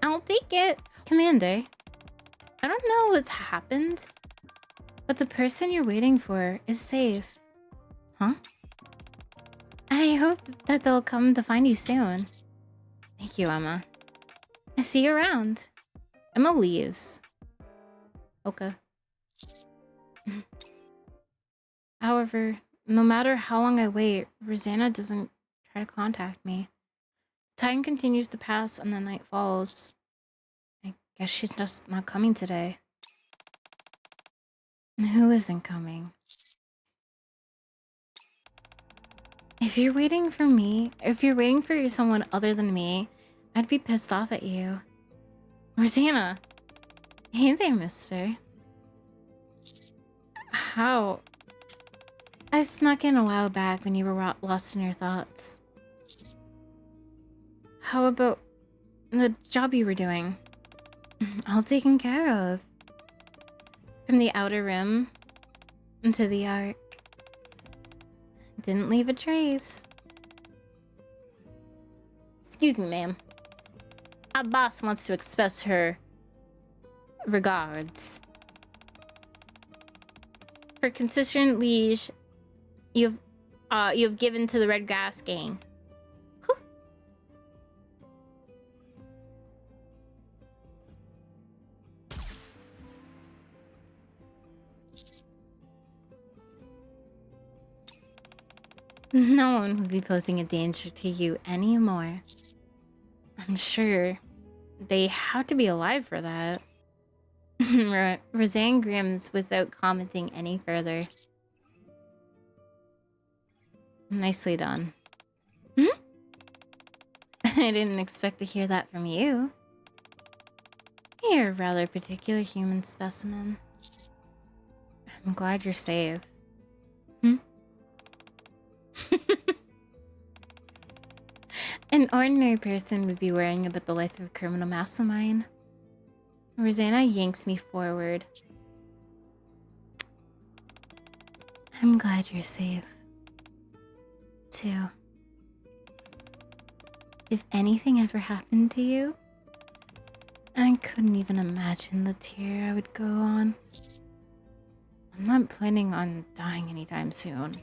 I'll take it. Commander, I don't know what's happened, but the person you're waiting for is safe. Huh? I hope that they'll come to find you soon. Thank you, Emma. I see you around. Emma leaves. Okay. However, no matter how long I wait, Rosanna doesn't try to contact me. Time continues to pass and the night falls. I guess she's just not coming today. Who isn't coming? If you're waiting for someone other than me, I'd be pissed off at you. Rosanna! Hey there, mister. How? I snuck in a while back when you were lost in your thoughts. How about the job you were doing? All taken care of. From the outer rim into the Ark. Didn't leave a trace. Excuse me, ma'am. Our boss wants to express her regards. For consistent liege you've given to the Red Grass Gang. No one would be posing a danger to you anymore. I'm sure they have to be alive for that. Roseanne grins without commenting any further. Nicely done. I didn't expect to hear that from you. You're a rather particular human specimen. I'm glad you're safe. An ordinary person would be worrying about the life of a criminal mastermind. Rosanna yanks me forward. I'm glad you're safe. Too. If anything ever happened to you, I couldn't even imagine the tear I would go on. I'm not planning on dying anytime soon.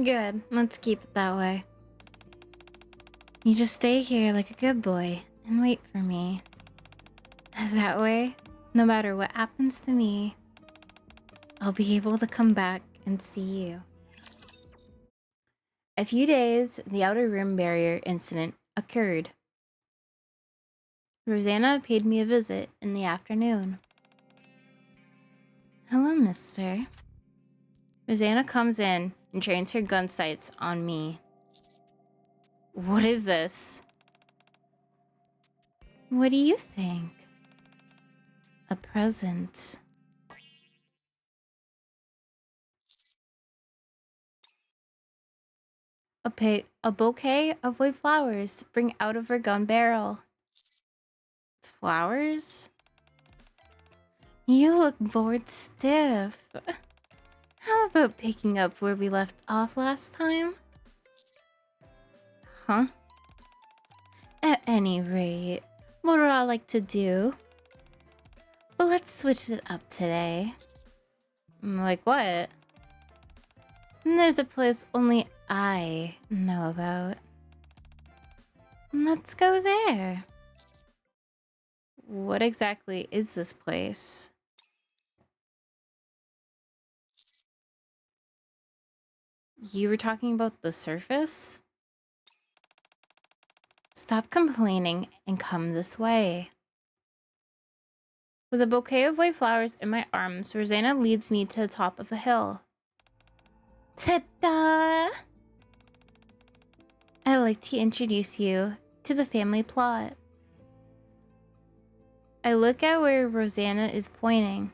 Good. Let's keep it that way. You just stay here like a good boy and wait for me. That way, no matter what happens to me, I'll be able to come back and see you. A few days, the outer rim barrier incident occurred. Rosanna paid me a visit in the afternoon. Hello, mister. Rosanna comes in and trains her gun sights on me. What is this? What do you think? A present. A bouquet of white flowers spring out of her gun barrel. Flowers? You look bored stiff. How about picking up where we left off last time? Huh? At any rate, what would I like to do? Let's switch it up today. Like what? There's a place only I know about. Let's go there. What exactly is this place? You were talking about the surface? Stop complaining and come this way. With a bouquet of white flowers in my arms, Rosanna leads me to the top of a hill. Ta-da! I'd like to introduce you to the family plot. I look at where Rosanna is pointing.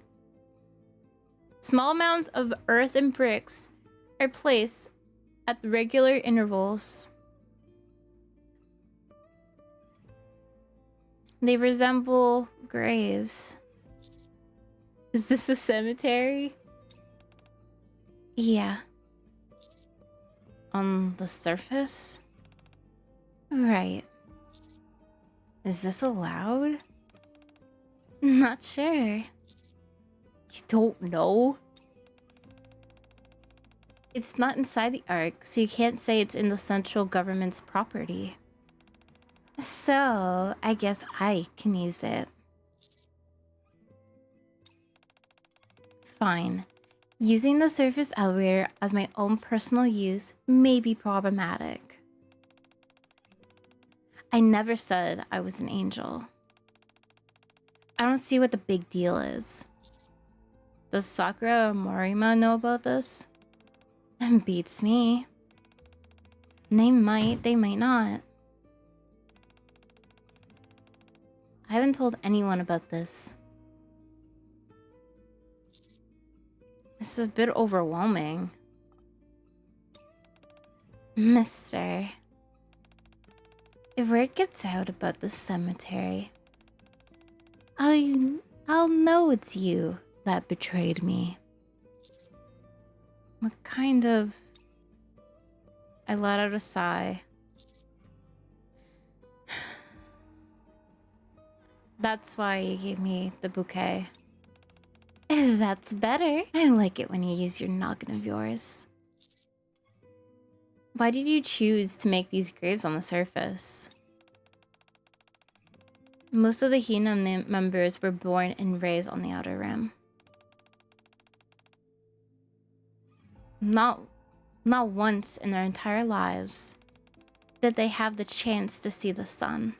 Small mounds of earth and bricks are placed at regular intervals. They resemble graves. Is this a cemetery? Yeah. On the surface? Right. Is this allowed? Not sure. You don't know? It's not inside the Ark, so you can't say it's in the central government's property. So, I guess I can use it. Fine. Using the surface elevator as my own personal use may be problematic. I never said I was an angel. I don't see what the big deal is. Does Sakura or Morima know about this? Beats me. They might not. I haven't told anyone about this. This is a bit overwhelming. Mister, if word gets out about the cemetery, I'll know it's you that betrayed me. What kind of... I let out a sigh. That's why you gave me the bouquet. That's better. I like it when you use your noggin of yours. Why did you choose to make these graves on the surface? Most of the Hina members were born and raised on the Outer Rim. Not once in their entire lives did they have the chance to see the sun.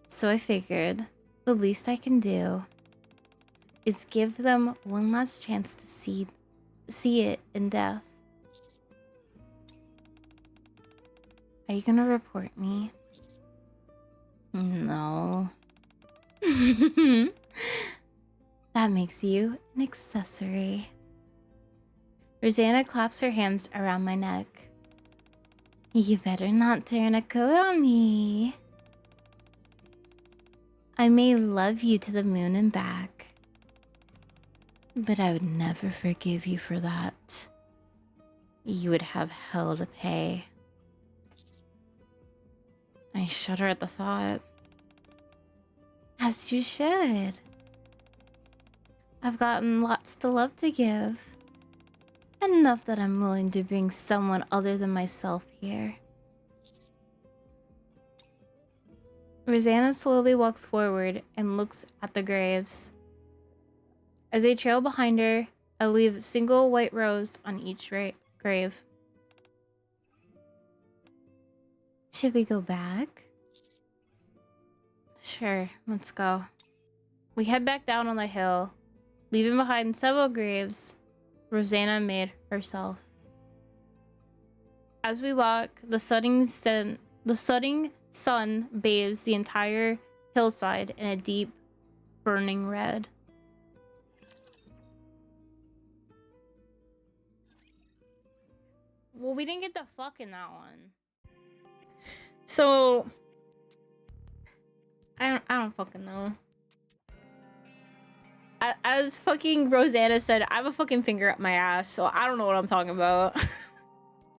So I figured the least I can do is give them one last chance to see it in death. Are you gonna report me? No. That makes you an accessory. Rosanna claps her hands around my neck. You better not turn a coat on me. I may love you to the moon and back, but I would never forgive you for that. You would have hell to pay. I shudder at the thought. As you should. I've gotten lots to love to give. Enough that I'm willing to bring someone other than myself here. Rosanna slowly walks forward and looks at the graves. As I trail behind her, I leave a single white rose on each grave. Should we go back? Sure, let's go. We head back down on the hill, leaving behind several graves Rosanna made herself. As we walk, the setting sun bathes the entire hillside in a deep, burning red. Well, we didn't get the fuck in that one. So I don't fucking know. As fucking Rosanna said, I have a fucking finger up my ass, so I don't know what I'm talking about.